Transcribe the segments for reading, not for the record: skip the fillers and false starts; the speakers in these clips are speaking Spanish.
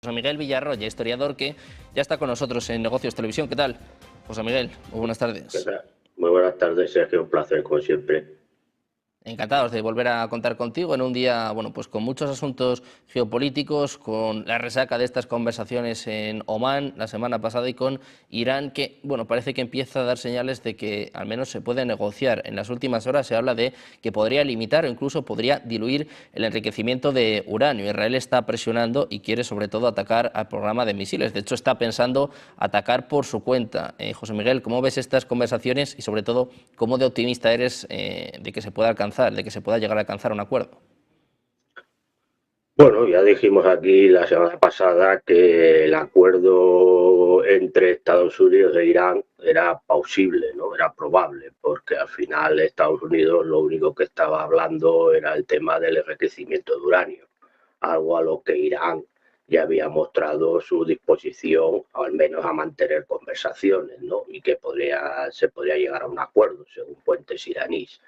José Miguel Villarroya, historiador que ya está con nosotros en Negocios Televisión. ¿Qué tal, José Miguel? Muy buenas ¿Qué tardes. tal? Muy buenas tardes, Sergio. Un placer, como siempre. Encantados de volver a contar contigo en un día, bueno, pues con muchos asuntos geopolíticos, con la resaca de estas conversaciones en Omán la semana pasada y con Irán, que, bueno, parece que empieza a dar señales de que al menos se puede negociar. En las últimas horas se habla de que podría limitar o incluso podría diluir el enriquecimiento de uranio. Israel está presionando y quiere sobre todo atacar al programa de misiles. De hecho, está pensando atacar por su cuenta. José Miguel, ¿cómo ves estas conversaciones y sobre todo cómo de optimista eres de que se pueda alcanzar, de que se pueda llegar a alcanzar un acuerdo? Bueno, ya dijimos aquí la semana pasada que el acuerdo entre Estados Unidos e Irán era plausible, ¿no? Era probable, porque al final Estados Unidos lo único que estaba hablando era el tema del enriquecimiento de uranio, algo a lo que Irán ya había mostrado su disposición, al menos a mantener conversaciones, ¿no? Y que se podría llegar a un acuerdo, según fuentes iraníes.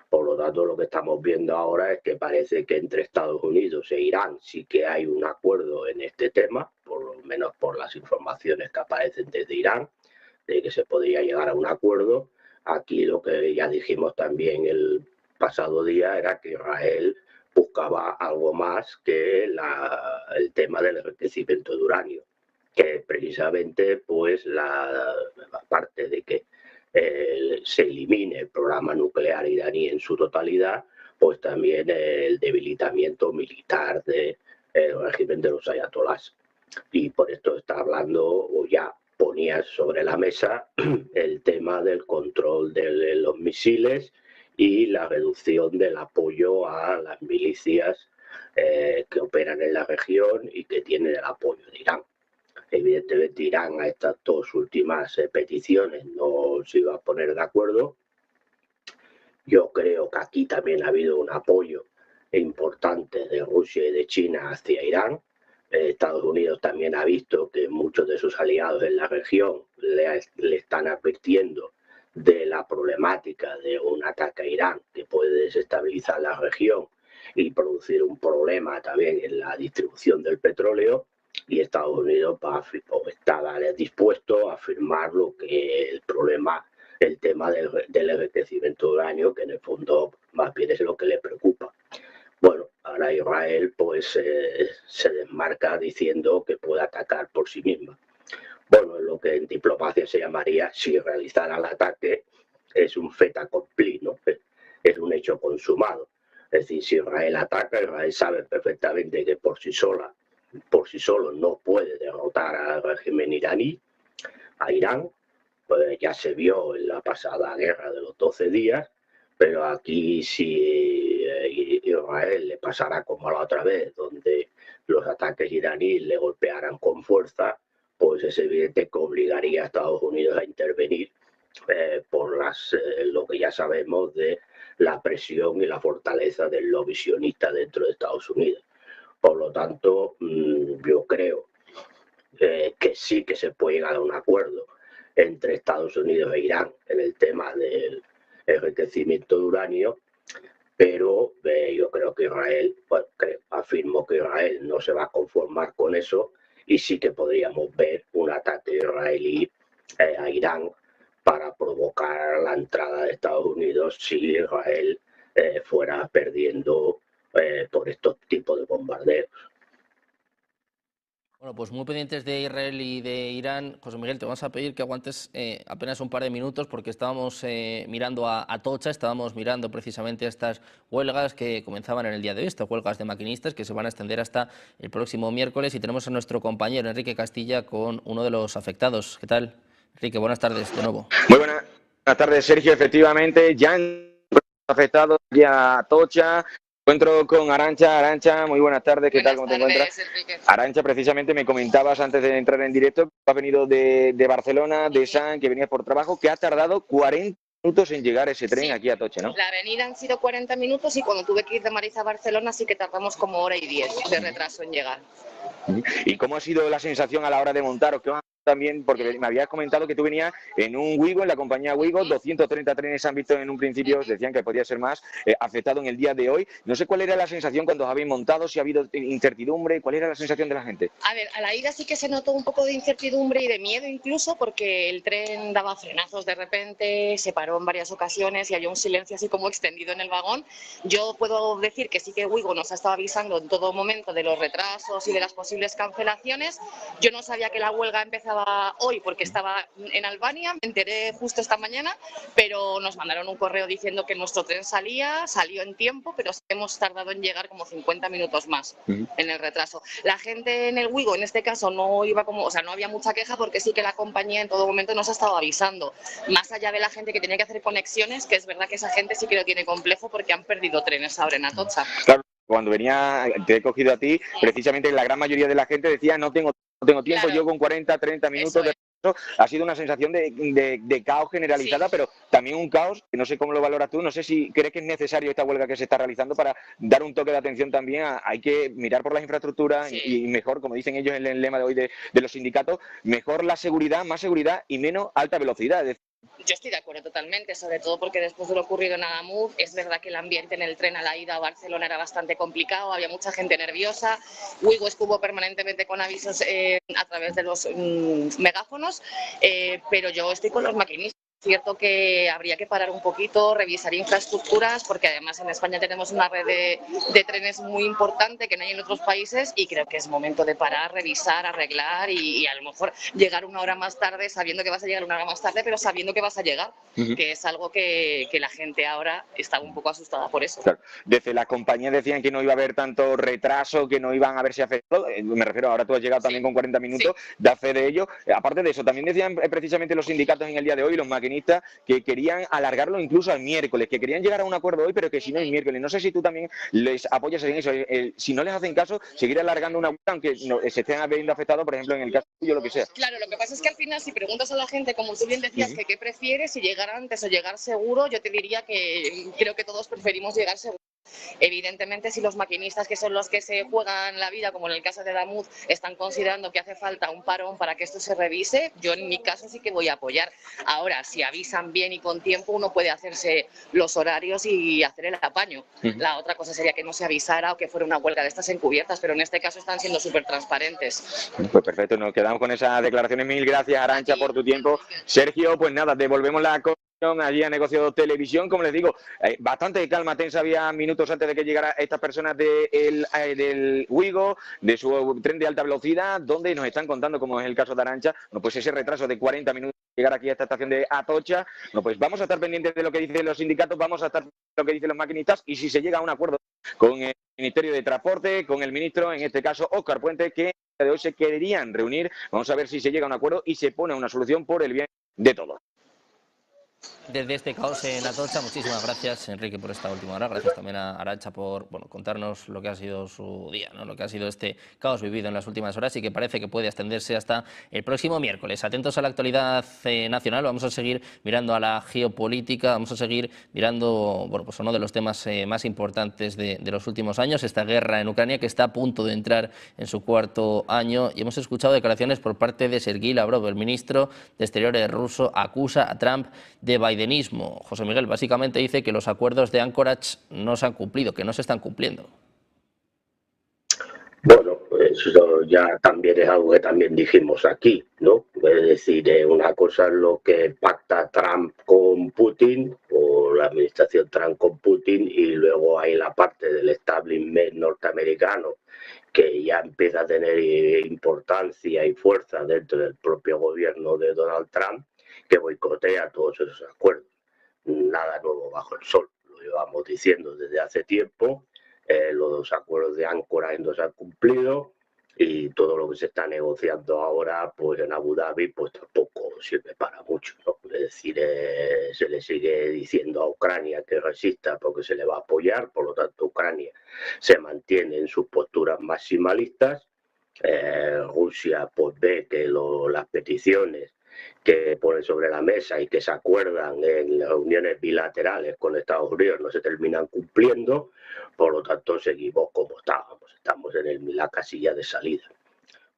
Por lo tanto, lo que estamos viendo ahora es que parece que entre Estados Unidos e Irán sí que hay un acuerdo en este tema, por lo menos por las informaciones que aparecen desde Irán, de que se podría llegar a un acuerdo. Aquí lo que ya dijimos también el pasado día era que Israel buscaba algo más que el tema del enriquecimiento de uranio, que precisamente pues la parte de que se elimine el programa nuclear iraní en su totalidad, pues también el debilitamiento militar del régimen de los ayatolás. Y por esto está hablando, o ya ponía sobre la mesa, el tema del control de los misiles y la reducción del apoyo a las milicias que operan en la región y que tienen el apoyo de Irán. Evidentemente Irán a estas dos últimas peticiones no se iba a poner de acuerdo. Yo creo que aquí también ha habido un apoyo importante de Rusia y de China hacia Irán. Estados Unidos también ha visto que muchos de sus aliados en la región le están advirtiendo de la problemática de un ataque a Irán que puede desestabilizar la región y producir un problema también en la distribución del petróleo, y Estados Unidos está dispuesto a afirmar lo que el tema del enriquecimiento de uranio, que en el fondo más bien es lo que le preocupa. Bueno, ahora Israel pues se desmarca diciendo que puede atacar por sí misma. Bueno, lo que en diplomacia se llamaría, si realizara el ataque, es un fait accompli, ¿no? Es un hecho consumado. Es decir, si Israel ataca, Israel sabe perfectamente que por sí solo no puede derrotar al régimen iraní, a Irán. Pues ya se vio en la pasada guerra de los 12 días, pero aquí si Israel le pasara como la otra vez, donde los ataques iraníes le golpearan con fuerza, pues es evidente que obligaría a Estados Unidos a intervenir por lo que ya sabemos de la presión y la fortaleza del lobby sionista dentro de Estados Unidos. Por lo tanto, yo creo que sí que se puede llegar a un acuerdo entre Estados Unidos e Irán en el tema del enriquecimiento de uranio, pero yo creo que Israel, bueno, afirmo que Israel no se va a conformar con eso, y sí que podríamos ver un ataque israelí a Irán para provocar la entrada de Estados Unidos si Israel fuera perdiendo por estos tipos de bombardeos. Bueno, pues muy pendientes de Israel y de Irán. José Miguel, te vamos a pedir que aguantes apenas un par de minutos porque estábamos mirando a Atocha, estábamos mirando precisamente estas huelgas que comenzaban en el día de hoy, estas huelgas de maquinistas que se van a extender hasta el próximo miércoles, y tenemos a nuestro compañero Enrique Castilla con uno de los afectados. ¿Qué tal? Enrique, buenas tardes de nuevo. Muy buenas tardes, Sergio. Efectivamente, ya han afectado ya a Tocha. Encuentro con Arantxa. Arantxa, muy buenas tardes. ¿Qué tal? ¿Cómo te encuentras? Arantxa, precisamente me comentabas antes de entrar en directo que has venido de Barcelona, de Sant, que venías por trabajo, que ha tardado 40 minutos en llegar ese tren aquí a Tocha, ¿no? La avenida han sido 40 minutos y cuando tuve que ir de Mariz a Barcelona sí que tardamos como hora y 10 de retraso en llegar. ¿Y cómo ha sido la sensación a la hora de montar? ¿Qué también, porque me habías comentado que tú venías en un Wigo, en la compañía Wigo, 230 trenes han visto en un principio, decían que podría ser más, afectado en el día de hoy. No sé cuál era la sensación cuando os habéis montado, si ha habido incertidumbre, cuál era la sensación de la gente. A ver, a la ida sí que se notó un poco de incertidumbre y de miedo incluso, porque el tren daba frenazos de repente, se paró en varias ocasiones y había un silencio así como extendido en el vagón. Yo puedo decir que sí que Wigo nos ha estado avisando en todo momento de los retrasos y de las posibles cancelaciones. Yo no sabía que la huelga empezaba hoy porque estaba en Albania, me enteré justo esta mañana, pero nos mandaron un correo diciendo que nuestro tren salió en tiempo, pero hemos tardado en llegar como 50 minutos más en el retraso. La gente en el Wigo, en este caso, no iba como, o sea, no había mucha queja porque sí que la compañía en todo momento nos ha estado avisando. Más allá de la gente que tenía que hacer conexiones, que es verdad que esa gente sí que lo tiene complejo porque han perdido trenes ahora en Atocha. Claro, cuando venía, te he cogido a ti, precisamente la gran mayoría de la gente decía no tengo tiempo, claro. Yo con 40, 30 minutos de ha sido una sensación de caos generalizada, sí. Pero también un caos, que no sé cómo lo valoras tú, no sé si crees que es necesario esta huelga que se está realizando para dar un toque de atención también, hay que mirar por las infraestructuras, sí. Y mejor, como dicen ellos en el lema de hoy de los sindicatos, mejor la seguridad, más seguridad y menos alta velocidad. Es decir, yo estoy de acuerdo totalmente, sobre todo porque después de lo ocurrido en Adamuz, es verdad que el ambiente en el tren a la ida a Barcelona era bastante complicado, había mucha gente nerviosa, Wigo estuvo permanentemente con avisos a través de los megáfonos, pero yo estoy con los maquinistas. Es cierto que habría que parar un poquito, revisar infraestructuras, porque además en España tenemos una red de trenes muy importante que no hay en otros países y creo que es momento de parar, revisar, arreglar y a lo mejor llegar una hora más tarde sabiendo que vas a llegar una hora más tarde, pero sabiendo que vas a llegar, que es algo que la gente ahora está un poco asustada por eso. Claro. Desde las compañías decían que no iba a haber tanto retraso, que no iban a verse afectados, me refiero, ahora tú has llegado también con 40 minutos, da fe de ello. Aparte de eso, también decían precisamente los sindicatos en el día de hoy, los maquinistas, que querían alargarlo incluso al miércoles, que querían llegar a un acuerdo hoy, pero que si no el miércoles. No sé si tú también les apoyas en eso, si no les hacen caso, seguir alargando una huelga, aunque no, se estén viendo afectados, por ejemplo, en el caso tuyo, lo que sea. Claro, lo que pasa es que al final, si preguntas a la gente, como tú bien decías, que qué prefieres, si llegar antes o llegar seguro, yo te diría que creo que todos preferimos llegar seguro. Evidentemente, si los maquinistas, que son los que se juegan la vida, como en el caso de Adamuz, están considerando que hace falta un parón para que esto se revise, yo en mi caso sí que voy a apoyar. Ahora, si avisan bien y con tiempo, uno puede hacerse los horarios y hacer el apaño. La otra cosa sería que no se avisara o que fuera una huelga de estas encubiertas, pero en este caso están siendo súper transparentes. Pues perfecto, nos quedamos con esas declaraciones. Mil gracias, Arantxa, por tu tiempo. Sergio, pues nada, devolvemos la allí a Negocio Televisión, como les digo, bastante calma tensa había minutos antes de que llegara estas personas del Wigo, de su tren de alta velocidad, donde nos están contando, como es el caso de Arantxa, no, pues ese retraso de 40 minutos llegar aquí a esta estación de Atocha. No, pues vamos a estar pendientes de lo que dicen los sindicatos, vamos a estar pendientes de lo que dicen los maquinistas y si se llega a un acuerdo con el Ministerio de Transporte, con el ministro, en este caso Óscar Puente, que de hoy se querían reunir, vamos a ver si se llega a un acuerdo y se pone una solución por el bien de todos. Desde este caos en Atocha, muchísimas gracias, Enrique, por esta última hora. Gracias también a Arantxa por contarnos lo que ha sido su día, ¿no? Lo que ha sido este caos vivido en las últimas horas y que parece que puede extenderse hasta el próximo miércoles. Atentos a la actualidad nacional, vamos a seguir mirando a la geopolítica, vamos a seguir mirando pues uno de los temas más importantes de los últimos años, esta guerra en Ucrania que está a punto de entrar en su cuarto año y hemos escuchado declaraciones por parte de Sergei Lavrov, el ministro de Exteriores ruso, acusa a Trump de bidenismo. José Miguel básicamente dice que los acuerdos de Anchorage no se han cumplido, que no se están cumpliendo. Bueno, eso ya también es algo que también dijimos aquí, ¿no? Es decir, una cosa es lo que pacta Trump con Putin, o la administración Trump con Putin, y luego hay la parte del establishment norteamericano, que ya empieza a tener importancia y fuerza dentro del propio gobierno de Donald Trump, que boicotea todos esos acuerdos. Nada nuevo bajo el sol, lo llevamos diciendo desde hace tiempo. Los acuerdos de Anchorage no se han cumplido y todo lo que se está negociando ahora pues en Abu Dhabi pues tampoco sirve para mucho, ¿no? Es decir, se le sigue diciendo a Ucrania que resista porque se le va a apoyar, por lo tanto Ucrania se mantiene en sus posturas maximalistas. Rusia pues ve que las peticiones que pone sobre la mesa y que se acuerdan en reuniones bilaterales con Estados Unidos no se terminan cumpliendo, por lo tanto seguimos como estábamos, estamos en la casilla de salida.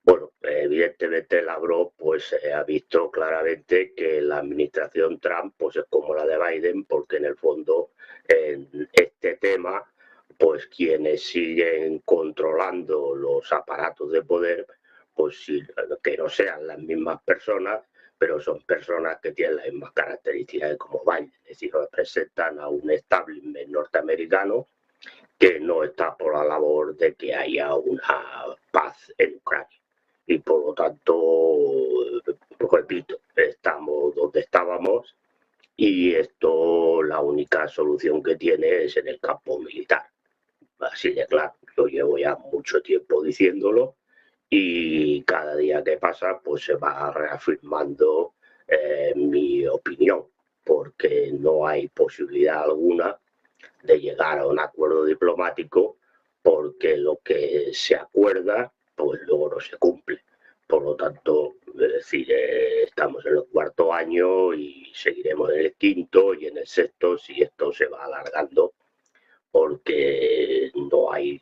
Bueno, evidentemente evidentemente Lavrov pues ha visto claramente que la administración Trump pues es como la de Biden, porque en el fondo en este tema pues quienes siguen controlando los aparatos de poder, pues sí, que no sean las mismas personas, pero son personas que tienen las mismas características como Biden, es decir, representan a un establishment norteamericano que no está por la labor de que haya una paz en Ucrania. Y por lo tanto, repito, estamos donde estábamos y esto la única solución que tiene es en el campo militar. Así de claro, yo llevo ya mucho tiempo diciéndolo y cada día que pasa pues se va reafirmando mi opinión, porque no hay posibilidad alguna de llegar a un acuerdo diplomático, porque lo que se acuerda pues luego no se cumple. Por lo tanto, es decir, estamos en el cuarto año y seguiremos en el quinto y en el sexto si esto se va alargando, porque no hay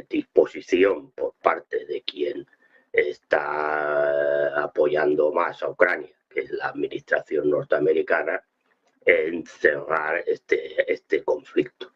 disposición por parte de quien está apoyando más a Ucrania, que es la administración norteamericana, en cerrar este conflicto.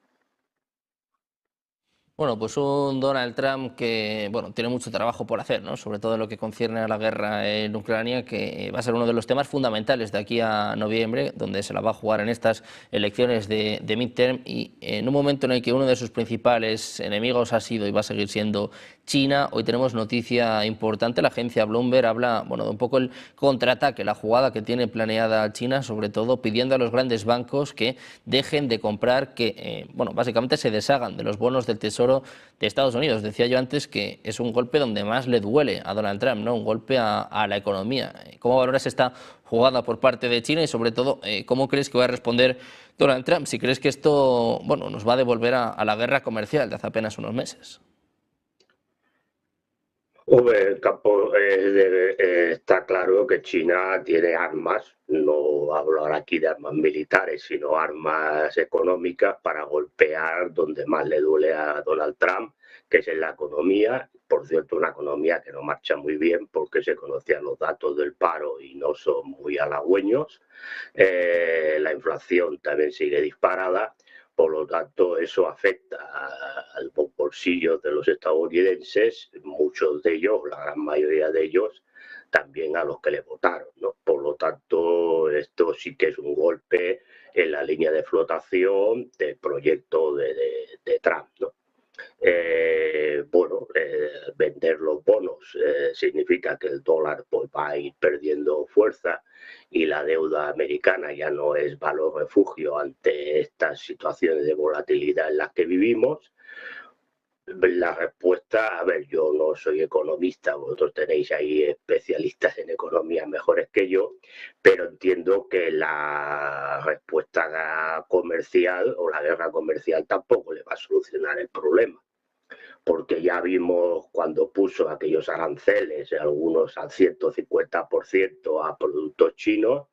Bueno, pues un Donald Trump que bueno, tiene mucho trabajo por hacer, ¿no? Sobre todo en lo que concierne a la guerra en Ucrania, que va a ser uno de los temas fundamentales de aquí a noviembre, donde se la va a jugar en estas elecciones de midterm, y en un momento en el que uno de sus principales enemigos ha sido y va a seguir siendo China. Hoy tenemos noticia importante, la agencia Bloomberg habla bueno, de un poco el contraataque, la jugada que tiene planeada China, sobre todo pidiendo a los grandes bancos que dejen de comprar, que bueno, básicamente se deshagan de los bonos del Tesoro de Estados Unidos. Decía yo antes que es un golpe donde más le duele a Donald Trump, ¿no? Un golpe a la economía. ¿Cómo valoras esta jugada por parte de China y sobre todo cómo crees que va a responder Donald Trump? Si crees que esto bueno, nos va a devolver a la guerra comercial de hace apenas unos meses. El campo está claro que China tiene armas, no hablo ahora aquí de armas militares, sino armas económicas para golpear donde más le duele a Donald Trump, que es en la economía. Por cierto, una economía que no marcha muy bien porque se conocían los datos del paro y no son muy halagüeños. La inflación también sigue disparada. Por lo tanto, eso afecta al bolsillo de los estadounidenses, muchos de ellos, la gran mayoría de ellos, también a los que le votaron, ¿no? Por lo tanto, esto sí que es un golpe en la línea de flotación del proyecto de Trump, ¿no? Vender los bonos significa que el dólar pues, va a ir perdiendo fuerza y la deuda americana ya no es valor refugio ante estas situaciones de volatilidad en las que vivimos. La respuesta, a ver, yo no soy economista, vosotros tenéis ahí especialistas en economía mejores que yo, pero entiendo que la respuesta comercial o la guerra comercial tampoco le va a solucionar el problema, porque ya vimos cuando puso aquellos aranceles, algunos al 150% a productos chinos,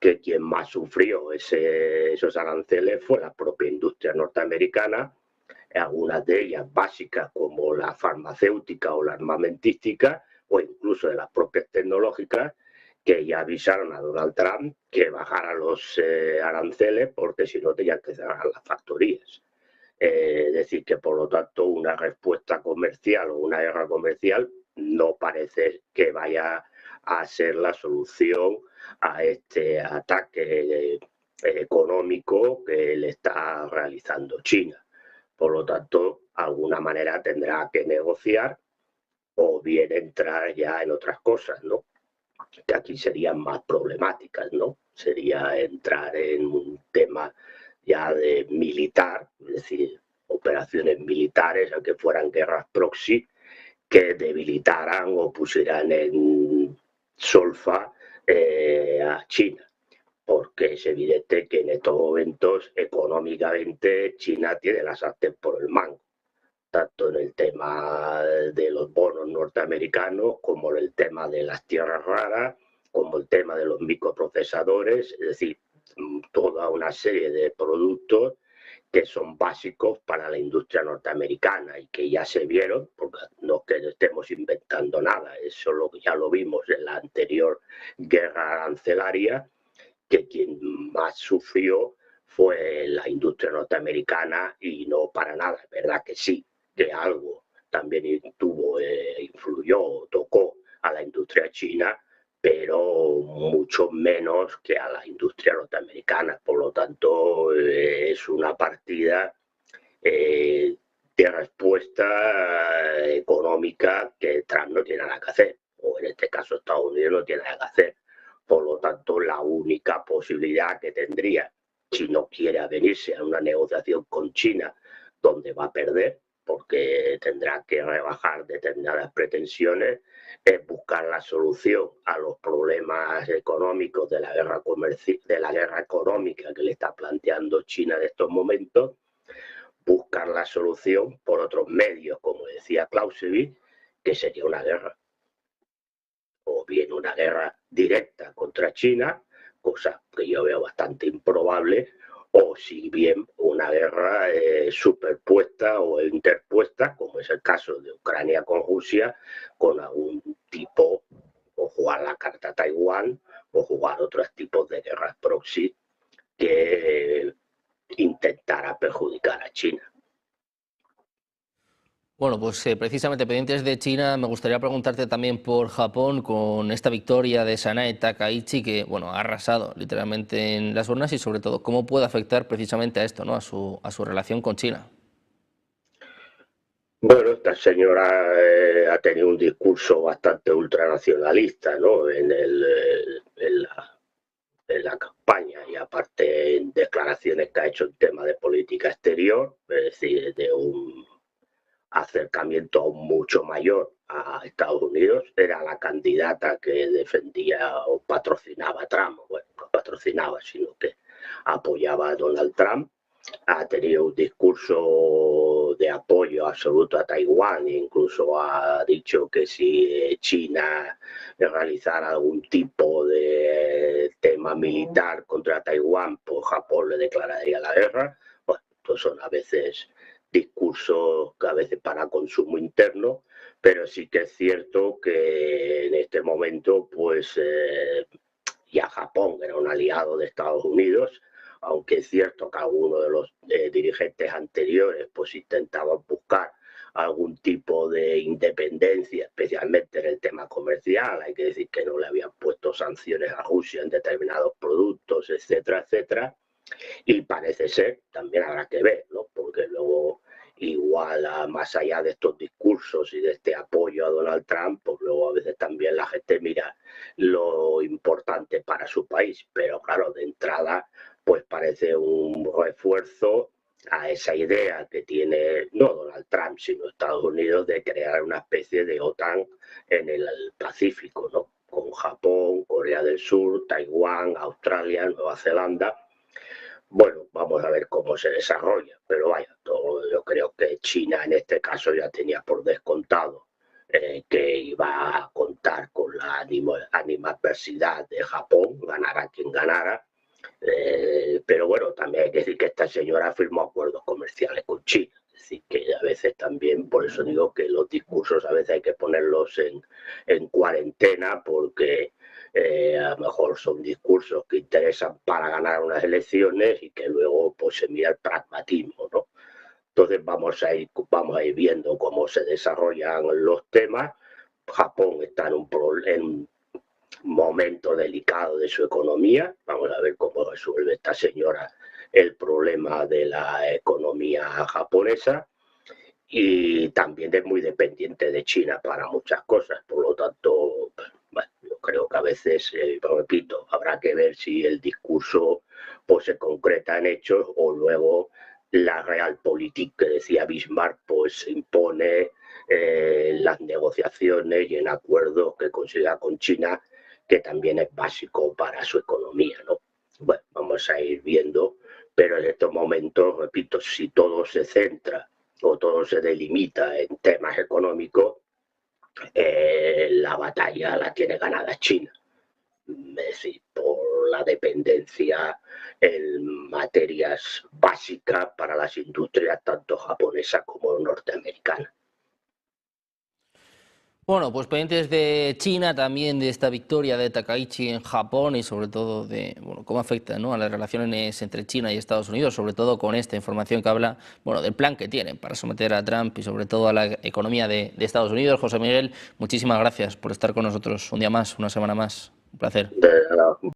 que quien más sufrió esos aranceles fue la propia industria norteamericana, algunas de ellas básicas como la farmacéutica o la armamentística, o incluso de las propias tecnológicas, que ya avisaron a Donald Trump que bajara los aranceles porque si no tenían que cerrar las factorías. Es decir, que por lo tanto una respuesta comercial o una guerra comercial no parece que vaya a ser la solución a este ataque económico que le está realizando China. Por lo tanto, alguna manera tendrá que negociar o bien entrar ya en otras cosas, ¿no? Que aquí serían más problemáticas, ¿no? Sería entrar en un tema ya de militar, es decir, operaciones militares, aunque fueran guerras proxy, que debilitaran o pusieran en solfa a China, porque es evidente que en estos momentos económicamente China tiene la sartén por el mango, tanto en el tema de los bonos norteamericanos como en el tema de las tierras raras, como el tema de los microprocesadores, es decir, toda una serie de productos que son básicos para la industria norteamericana y que ya se vieron, porque no es que estemos inventando nada, eso ya lo vimos en la anterior guerra arancelaria, que quien más sufrió fue la industria norteamericana y no para nada. Es verdad que sí, que algo también influyó, tocó a la industria china, pero mucho menos que a la industria norteamericana. Por lo tanto, es una partida de respuesta económica que Trump no tiene nada que hacer, o en este caso Estados Unidos no tiene nada que hacer. Por lo tanto, la única posibilidad que tendría, si no quiere adherirse a una negociación con China, donde va a perder, porque tendrá que rebajar determinadas pretensiones, es buscar la solución a los problemas económicos de la guerra económica que le está planteando China en estos momentos, buscar la solución por otros medios, como decía Clausewitz, que sería una guerra. O bien una guerra directa contra China, cosa que yo veo bastante improbable, o si bien una guerra superpuesta o interpuesta, como es el caso de Ucrania con Rusia, con algún tipo, o jugar la carta Taiwán, o jugar otros tipos de guerras proxy que intentara perjudicar a China. Bueno, pues precisamente pendientes de China, me gustaría preguntarte también por Japón, con esta victoria de Sanae Takaichi, que bueno, ha arrasado literalmente en las urnas, y sobre todo, ¿cómo puede afectar precisamente a esto, ¿no? a su relación con China? Bueno, esta señora ha tenido un discurso bastante ultranacionalista, ¿no? En la campaña, y aparte en declaraciones que ha hecho en tema de política exterior, es decir, de un acercamiento aún mucho mayor a Estados Unidos. Era la candidata que defendía o patrocinaba a Trump. Bueno, no patrocinaba, sino que apoyaba a Donald Trump. Ha tenido un discurso de apoyo absoluto a Taiwán, e incluso ha dicho que si China realizara algún tipo de tema militar contra Taiwán, pues Japón le declararía la guerra. Bueno, pues son a veces discursos que a veces para consumo interno, pero sí que es cierto que en este momento pues ya Japón era un aliado de Estados Unidos, aunque es cierto que algunos de los dirigentes anteriores pues intentaban buscar algún tipo de independencia, especialmente en el tema comercial. Hay que decir que no le habían puesto sanciones a Rusia en determinados productos, etcétera, etcétera. Y parece ser, también habrá que ver, ¿no? Porque luego igual más allá de estos discursos y de este apoyo a Donald Trump, pues luego a veces también la gente mira lo importante para su país, pero claro, de entrada pues parece un refuerzo a esa idea que tiene no Donald Trump, sino Estados Unidos, de crear una especie de OTAN en el Pacífico, ¿no? Con Japón, Corea del Sur, Taiwán, Australia, Nueva Zelanda. Bueno, vamos a ver cómo se desarrolla, pero vaya, yo creo que China en este caso ya tenía por descontado que iba a contar con la animadversidad de Japón, ganara quien ganara. Pero bueno, también hay que decir que esta señora firmó acuerdos comerciales con China. Es decir, que a veces también, por eso digo que los discursos a veces hay que ponerlos en cuarentena, porque a lo mejor son discursos que interesan para ganar unas elecciones y que luego pues se mira el pragmatismo, ¿no? Entonces vamos a ir viendo cómo se desarrollan los temas. Japón está en un momento delicado de su economía. Vamos a ver cómo resuelve esta señora el problema de la economía japonesa, y también es muy dependiente de China para muchas cosas. Por lo tanto, bueno, yo creo que a veces, repito, habrá que ver si el discurso pues se concreta en hechos, o luego la realpolitik que decía Bismarck pues impone las negociaciones y en acuerdos que consiga con China, que también es básico para su economía, ¿no? Bueno, vamos a ir viendo, pero en estos momentos, repito, si todo se centra o todo se delimita en temas económicos, la batalla la tiene ganada China. Es decir, por la dependencia en materias básicas para las industrias tanto japonesas como norteamericanas. Bueno, pues pendientes de China, también de esta victoria de Takaichi en Japón y sobre todo de cómo afecta, ¿no?, a las relaciones entre China y Estados Unidos, sobre todo con esta información que habla del plan que tienen para someter a Trump y sobre todo a la economía de Estados Unidos. José Miguel, muchísimas gracias por estar con nosotros un día más, una semana más. Un placer.